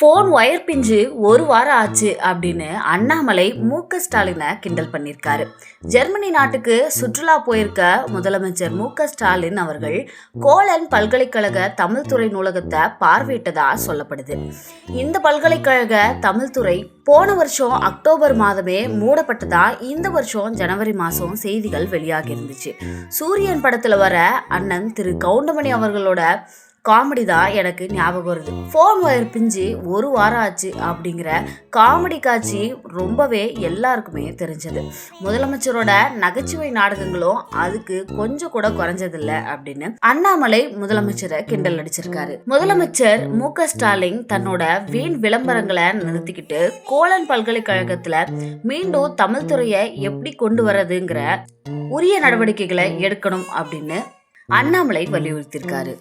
Phone wire பிஞ்சு ஒரு வாரம் ஆச்சு அப்படின்னு அண்ணாமலை மு.க.ஸ்டாலினை கிண்டல் பண்ணியிருக்காரு. ஜெர்மனி நாட்டுக்கு சுற்றுலா போயிருக்க முதலமைச்சர் மு.க.ஸ்டாலின் அவர்கள் கோலன் பல்கலைக்கழக தமிழ்துறை நூலகத்தை பார்வையிட்டதா சொல்லப்படுது. இந்த பல்கலைக்கழக தமிழ்துறை போன வருஷம் அக்டோபர் மாதமே மூடப்பட்டதா இந்த வருஷம் ஜனவரி மாசம் செய்திகள் வெளியாகி இருந்துச்சு. சூரியன் படத்துல வர அண்ணன் திரு கவுண்டமணி அவர்களோட காமெடி தான் எனக்கு ஞாபகம் வருது. போன் ஒயர் பிஞ்சு ஒரு வாரம் ஆச்சு அப்படிங்கிற காமெடி காட்சி ரொம்பவே எல்லாருக்குமே தெரிஞ்சது. முதலமைச்சரோட நகைச்சுவை நாடகங்களும் அதுக்கு கொஞ்சம் கூட குறைஞ்சதில்லை அப்படின்னு அண்ணாமலை முதலமைச்சரை கிண்டல் அடிச்சிருக்காரு. முதலமைச்சர் மு.க.ஸ்டாலின் தன்னோட வீண் விளம்பரங்களை நிறுத்திக்கிட்டு கோலன் பல்கலைக்கழகத்துல மீண்டும் தமிழ் துறையை எப்படி கொண்டு வர்றதுங்கிற உரிய நடவடிக்கைகளை எடுக்கணும் அப்படின்னு அண்ணாமலை வலியுறுத்தியிருக்காரு.